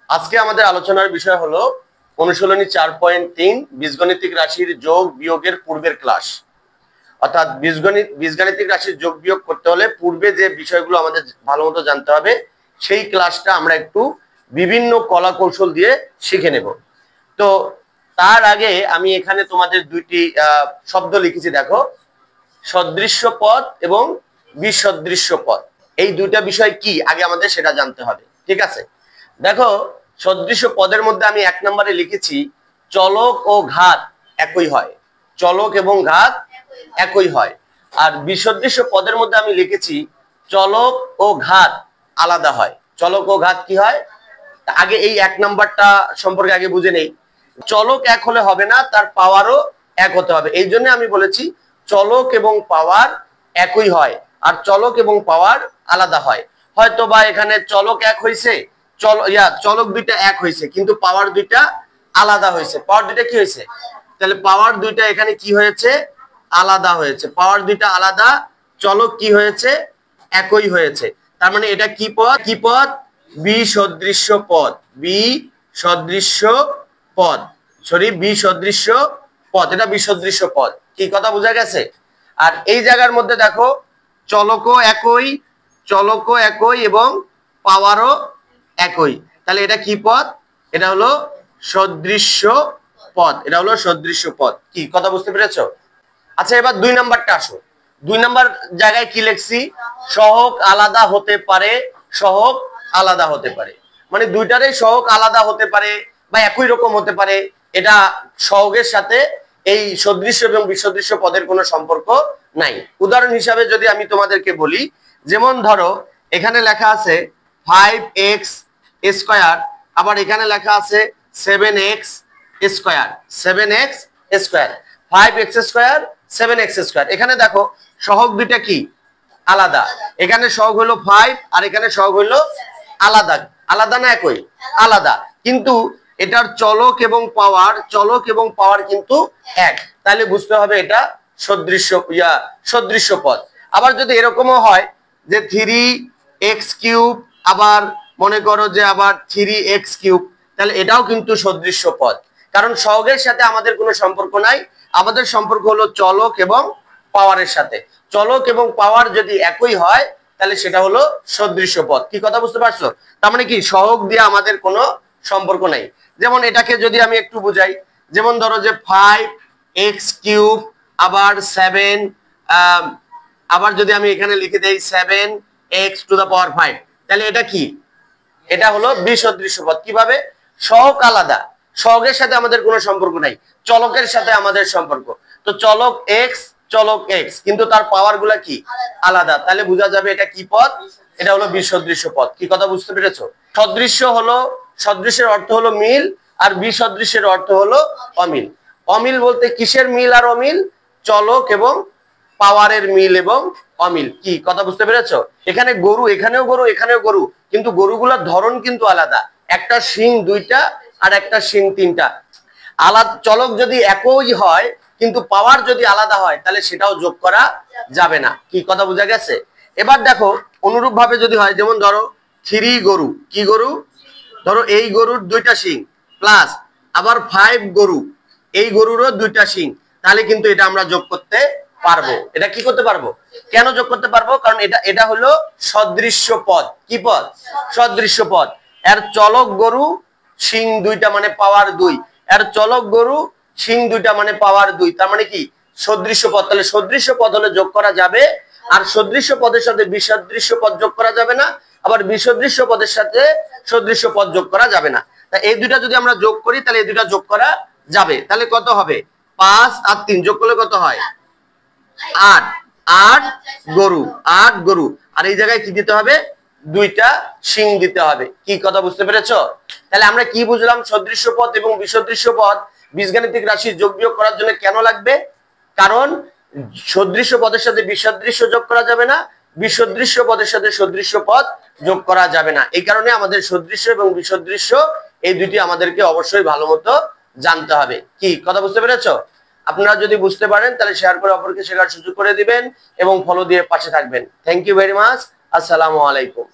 আজকে আমাদের আলোচনার বিষয় হলো অনুশীলনী 4.3 বীজগণিতিক রাশির যোগ বিয়োগের পূর্বের ক্লাস। অর্থাৎ বীজগাণিতিক রাশির যোগ বিয়োগ করতে হলে পূর্বে যে বিষয়গুলো আমাদের ভালোমতো জানতে হবে সেই ক্লাসটা আমরা একটু বিভিন্ন কলা কৌশল দিয়ে শিখে নেব। তো তার আগে আমি এখানে তোমাদের দুইটি শব্দ লিখেছি, দেখো, সদৃশ্য পদ এবং বিসদৃশ্য পদ। এই দুইটা বিষয় কি আগে আমাদের সেটা জানতে হবে, ঠিক আছে? দেখো, সদৃশ্য পদের মধ্যে আমি 1 নম্বরে লিখেছি চলক ও ঘাত একই হয়। চলক এবং ঘাত একই হয়। আর বিসদৃশ্য পদের মধ্যে আমি লিখেছি চলক ও ঘাত আলাদা হয়। চলক ও ঘাত কি হয় আগে এই 1 নাম্বারটা সম্পর্কে আগে বুঝে নেই। চলক এক হলে হবে না, তার পাওয়ারও এক হতে হবে। এই জন্য আমি বলেছি চলক এবং পাওয়ার একই হয় আর চলক এবং পাওয়ার আলাদা হয়। হয়তো বা এখানে চলক এক হয়েছে, চলক দুইটা এক হয়েছে, কিন্তু পাওয়ার দুইটা আলাদা হয়েছে। পাওয়ার দুইটা কি হয়েছে? তাহলে পাওয়ার দুইটা এখানে কি হয়েছে? আলাদা হয়েছে। পাওয়ার দুইটা আলাদা, চলক কি হয়েছে? একই হয়েছে। তার মানে এটা কি পদ? কি পদ? বিসদৃশ্য পদ। বিসদৃশ্য পদ, সরি, বিসদৃশ্য পদ। এটা বিসদৃশ্য পদ। কি কথা বোঝা গেছে? আর এই জায়গার মধ্যে দেখো চলকও একই, চলকও একই এবং পাওয়ারও একই। তাহলে এটা কি পদ? এটা হলো সদৃশ্য পদ। এটা হলো সদৃশ্য পদ। কি কথা বুঝতে পেরেছো? আচ্ছা, এবার 2 নাম্বারটা আসো। 2 নাম্বার জায়গায় কি লিখছি? সহগ আলাদা হতে পারে, সহগ আলাদা হতে পারে। মানে দুইটারই সহগ আলাদা হতে পারে বা একই রকম হতে পারে। এটা সহগের সাথে এই সদৃশ্য এবং বিসদৃশ্য পদের কোনো সম্পর্ক নাই। উদাহরণ হিসাবে যদি আমি তোমাদেরকে বলি, যেমন ধরো এখানে লেখা আছে 5x স্কয়ার, আবার এখানে লেখা আছে 7x square. 7x square, 5x square, 7x square. এখানে দেখো সহগ দুইটা কি আলাদা। এখানে সহগ হলো 5 আর এখানে সহগ হলো আলাদা। আলাদা না একই? আলাদা। কিন্তু এটার চলক এবং পাওয়ার, চলক এবং পাওয়ার কিন্তু এক। তাহলে বুঝতে হবে এটা সদৃশ্য সদৃশ্য পদ। আবার যদি এরকমও হয় যে 3x কিউব, আবার মনে করো যে আবার 3x কিউব, তাহলে এটাও কিন্তু সদৃশ্য পদ। কারণ সহগের সাথে আমাদের কোনো সম্পর্ক নাই, আমাদের সম্পর্ক হলো চলক এবং পাওয়ারের সাথে। চলক এবং পাওয়ার যদি একই হয় তাহলে সেটা হলো সদৃশ্য পদ। কি কথা বুঝতে পারছো? তার মানে কি সহগ দিয়ে আমাদের কোনো সম্পর্ক নাই। যেমন এটাকে যদি আমি একটু বুঝাই, যেমন ধরো যে 5x কিউব, আবার 7, আবার যদি আমি এখানে লিখে দেই 7x টু দা পাওয়ার 5, তাহলে এটা কি? এটা হলো বিসদৃশ্য পদ। কিভাবে? সহগ আলাদা, সহগের সাথে আমাদের কোনো সম্পর্ক নাই, চলকের সাথে আমাদের সম্পর্ক। তো চলক x, চলক x, কিন্তু তার পাওয়ার গুলা কি আলাদা। তাহলে বোঝা যাবে এটা কি পদ? এটা হলো বিসদৃশ্য পদ। কি কথা বুঝতে পেরেছো? সদৃশ্য হলো, সদৃশের অর্থ হলো মিল, আর বিসদৃশের অর্থ হলো অমিল। অমিল বলতে কিসের মিল আর অমিল? চলক এবং পাওয়ারের মিল এবং অমিল। কি কথা বুঝতে পেরেছো? এখানে গরু, এখানেও গরু, এখানেও গরু, কিন্তু গরুগুলোর ধরন কিন্তু আলাদা। একটা শিং 2টা আর একটা শিং 3টা। আলাদা চলক যদি একই হয় কিন্তু পাওয়ার যদি আলাদা হয় তাহলে সেটাও যোগ করা যাবে না। কি কথা বোঝা গেছে? এবার দেখো অনুরূপ ভাবে যদি হয়, যেমন ধরো 3 গরু, কি গরু? ধরো এই গরুর 2টা শিং প্লাস আবার 5 গরু, এই গরুরও 2টা শিং, তাহলে কিন্তু এটা আমরা যোগ করতে পারবো। এটা কি করতে পারবো? কেন যোগ করতে পারবো? কারণ এটা হলো সদৃশ্য পদ। কি পদ? সদৃশ্য পদ। এর চলক গরু, শিং 2টা মানে পাওয়ার 2, এর চলক গরু, শিং 2টা মানে পাওয়ার 2। তার মানে কি সদৃশ্য পদ। তাহলে সদৃশ্য পদ হলে যোগ করা যাবে, আর সদৃশ্য পদের সাথে বিসদৃশ্য পদ যোগ করা যাবে না, আবার বিসদৃশ্য পদের সাথে সদৃশ্য পদ যোগ করা যাবে না। তাই এই দুইটা যদি আমরা যোগ করি তাহলে এই দুইটা যোগ করা যাবে। তাহলে কত হবে? 5 আর 3 যোগ করলে কত হয়? 8। 8 গরু, 8 গরু। আর এই জায়গায় কি দিতে হবে? 2টা শিং দিতে হবে। কি কথা বুঝতে পেরেছো? তাহলে আমরা কি বুঝলাম? সদৃশ্য পদ এবং বিসদৃশ্য পদ বীজগাণিতিক রাশি যোগ বিয়োগ করার জন্য কেন লাগবে? কারণ সদৃশ্য পদের সাথে বিসদৃশ্য যোগ করা যাবে না, বিসদৃশ্য পদের সাথে সদৃশ্য পদ যোগ করা যাবে না। এই কারণে আমাদের সদৃশ্য এবং বিসদৃশ্য এই দুটি আমাদেরকে অবশ্যই ভালো মতো জানতে হবে। কি কথা বুঝতে পেরেছো? আপনারা যদি বুঝতে পারেন তাহলে শেয়ার করে অপরকে শেখার সুযোগ করে দিবেন এবং ফলো দিয়ে পাশে থাকবেন। Thank you very much. আসসালামু আলাইকুম।